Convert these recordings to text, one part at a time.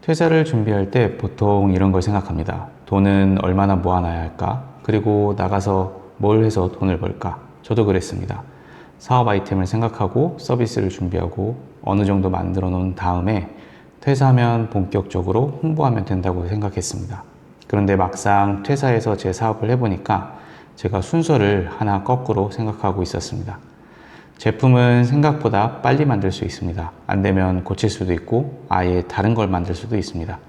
퇴사를 준비할 때 보통 이런 걸 생각합니다. 돈은 얼마나 모아놔야 할까? 그리고 나가서 뭘 해서 돈을 벌까? 저도 그랬습니다. 사업 아이템을 생각하고 서비스를 준비하고 어느 정도 만들어 놓은 다음에 퇴사하면 본격적으로 홍보하면 된다고 생각했습니다. 그런데 막상 퇴사해서 제 사업을 해보니까 제가 순서를 하나 거꾸로 생각하고 있었습니다. 제품은 생각보다 빨리 만들 수 있습니다. 안 되면 고칠 수도 있고 아예 다른 걸 만들 수도 있습니다.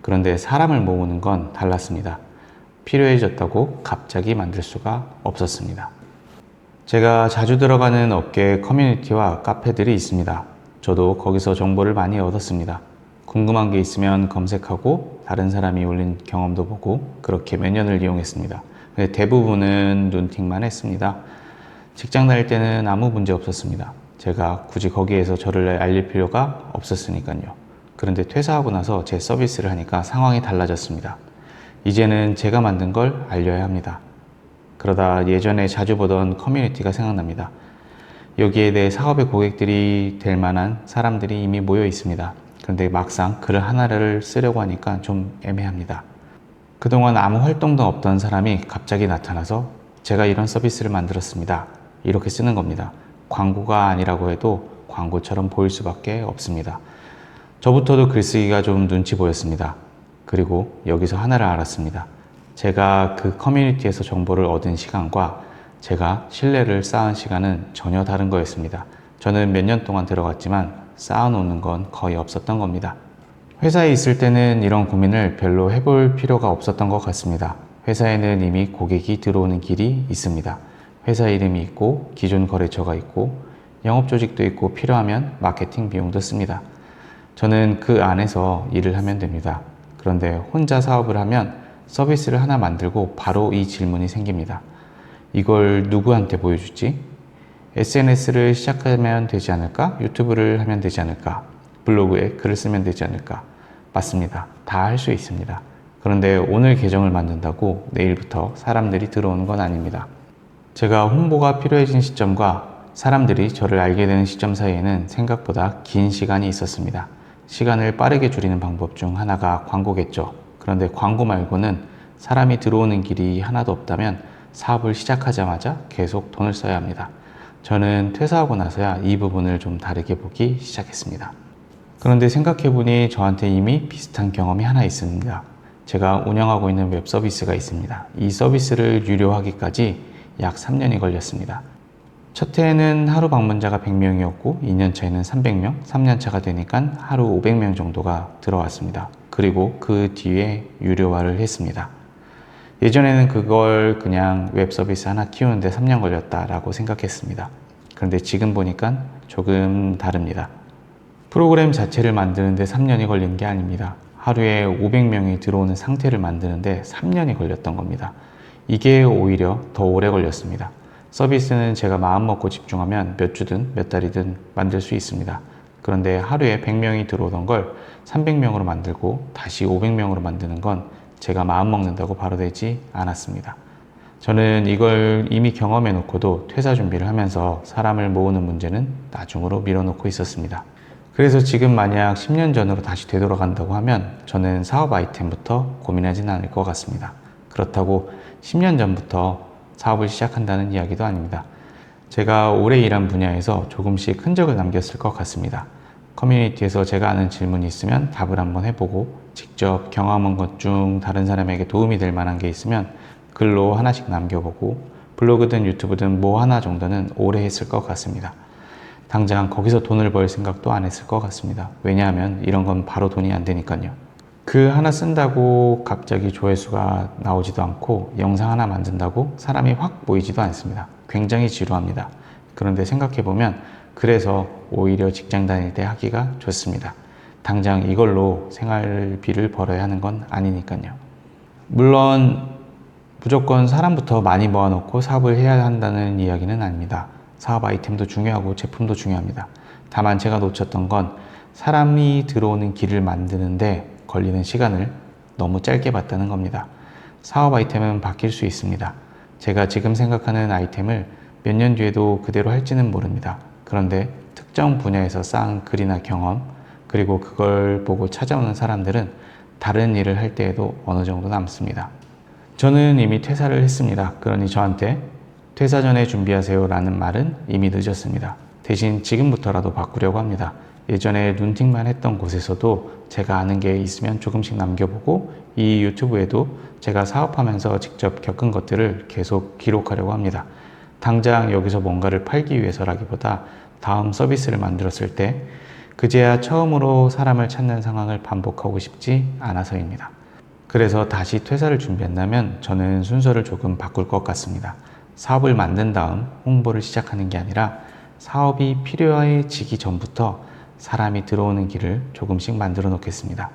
그런데 사람을 모으는 건 달랐습니다. 필요해졌다고 갑자기 만들 수가 없었습니다. 제가 자주 들어가는 업계 커뮤니티와 카페들이 있습니다. 저도 거기서 정보를 많이 얻었습니다. 궁금한 게 있으면 검색하고 다른 사람이 올린 경험도 보고 그렇게 몇 년을 이용했습니다. 근데 대부분은 눈팅만 했습니다. 직장 다닐 때는 아무 문제 없었습니다. 제가 굳이 거기에서 저를 알릴 필요가 없었으니까요. 그런데 퇴사하고 나서 제 서비스를 하니까 상황이 달라졌습니다. 이제는 제가 만든 걸 알려야 합니다. 그러다 예전에 자주 보던 커뮤니티가 생각납니다. 여기에 내 사업의 고객들이 될 만한 사람들이 이미 모여 있습니다. 그런데 막상 글을 하나를 쓰려고 하니까 좀 애매합니다. 그동안 아무 활동도 없던 사람이 갑자기 나타나서 제가 이런 서비스를 만들었습니다. 이렇게 쓰는 겁니다. 광고가 아니라고 해도 광고처럼 보일 수밖에 없습니다. 저부터도 글쓰기가 좀 눈치 보였습니다. 그리고 여기서 하나를 알았습니다. 제가 그 커뮤니티에서 정보를 얻은 시간과 제가 신뢰를 쌓은 시간은 전혀 다른 거였습니다. 저는 몇 년 동안 들어갔지만 쌓아놓는 건 거의 없었던 겁니다. 회사에 있을 때는 이런 고민을 별로 해볼 필요가 없었던 것 같습니다. 회사에는 이미 고객이 들어오는 길이 있습니다. 회사 이름이 있고 기존 거래처가 있고 영업 조직도 있고 필요하면 마케팅 비용도 씁니다. 저는 그 안에서 일을 하면 됩니다. 그런데 혼자 사업을 하면 서비스를 하나 만들고 바로 이 질문이 생깁니다. 이걸 누구한테 보여주지? SNS를 시작하면 되지 않을까? 유튜브를 하면 되지 않을까? 블로그에 글을 쓰면 되지 않을까? 맞습니다. 다 할 수 있습니다. 그런데 오늘 계정을 만든다고 내일부터 사람들이 들어오는 건 아닙니다. 제가 홍보가 필요해진 시점과 사람들이 저를 알게 되는 시점 사이에는 생각보다 긴 시간이 있었습니다. 시간을 빠르게 줄이는 방법 중 하나가 광고겠죠. 그런데 광고 말고는 사람이 들어오는 길이 하나도 없다면 사업을 시작하자마자 계속 돈을 써야 합니다. 저는 퇴사하고 나서야 이 부분을 좀 다르게 보기 시작했습니다. 그런데 생각해보니 저한테 이미 비슷한 경험이 하나 있습니다. 제가 운영하고 있는 웹 서비스가 있습니다. 이 서비스를 유료화하기까지 약 3년이 걸렸습니다. 첫 해에는 하루 방문자가 100명이었고 2년 차에는 300명, 3년 차가 되니까 하루 500명 정도가 들어왔습니다. 그리고 그 뒤에 유료화를 했습니다. 예전에는 그걸 그냥 웹 서비스 하나 키우는데 3년 걸렸다라고 생각했습니다. 그런데 지금 보니까 조금 다릅니다. 프로그램 자체를 만드는데 3년이 걸린 게 아닙니다. 하루에 500명이 들어오는 상태를 만드는데 3년이 걸렸던 겁니다. 이게 오히려 더 오래 걸렸습니다. 서비스는 제가 마음먹고 집중하면 몇 주든 몇 달이든 만들 수 있습니다. 그런데 하루에 100명이 들어오던 걸 300명으로 만들고 다시 500명으로 만드는 건 제가 마음먹는다고 바로 되지 않았습니다. 저는 이걸 이미 경험해 놓고도 퇴사 준비를 하면서 사람을 모으는 문제는 나중으로 밀어놓고 있었습니다. 그래서 지금 만약 10년 전으로 다시 되돌아간다고 하면 저는 사업 아이템부터 고민하진 않을 것 같습니다. 그렇다고 10년 전부터 사업을 시작한다는 이야기도 아닙니다. 제가 오래 일한 분야에서 조금씩 흔적을 남겼을 것 같습니다. 커뮤니티에서 제가 아는 질문이 있으면 답을 한번 해보고 직접 경험한 것 중 다른 사람에게 도움이 될 만한 게 있으면 글로 하나씩 남겨보고 블로그든 유튜브든 뭐 하나 정도는 오래 했을 것 같습니다. 당장 거기서 돈을 벌 생각도 안 했을 것 같습니다. 왜냐하면 이런 건 바로 돈이 안 되니까요. 글 하나 쓴다고 갑자기 조회수가 나오지도 않고 영상 하나 만든다고 사람이 확 모이지도 않습니다. 굉장히 지루합니다. 그런데 생각해보면 그래서 오히려 직장 다닐 때 하기가 좋습니다. 당장 이걸로 생활비를 벌어야 하는 건 아니니까요. 물론 무조건 사람부터 많이 모아놓고 사업을 해야 한다는 이야기는 아닙니다. 사업 아이템도 중요하고 제품도 중요합니다. 다만 제가 놓쳤던 건 사람이 들어오는 길을 만드는데 걸리는 시간을 너무 짧게 봤다는 겁니다. 사업 아이템은 바뀔 수 있습니다. 제가 지금 생각하는 아이템을 몇 년 뒤에도 그대로 할지는 모릅니다. 그런데 특정 분야에서 쌓은 글이나 경험, 그리고 그걸 보고 찾아오는 사람들은 다른 일을 할 때에도 어느 정도 남습니다. 저는 이미 퇴사를 했습니다. 그러니 저한테 퇴사 전에 준비하세요 라는 말은 이미 늦었습니다. 대신 지금부터라도 바꾸려고 합니다. 예전에 눈팅만 했던 곳에서도 제가 아는 게 있으면 조금씩 남겨보고 이 유튜브에도 제가 사업하면서 직접 겪은 것들을 계속 기록하려고 합니다. 당장 여기서 뭔가를 팔기 위해서라기보다 다음 서비스를 만들었을 때 그제야 처음으로 사람을 찾는 상황을 반복하고 싶지 않아서입니다. 그래서 다시 퇴사를 준비한다면 저는 순서를 조금 바꿀 것 같습니다. 사업을 만든 다음 홍보를 시작하는 게 아니라 사업이 필요해지기 전부터 사람이 들어오는 길을 조금씩 만들어 놓겠습니다.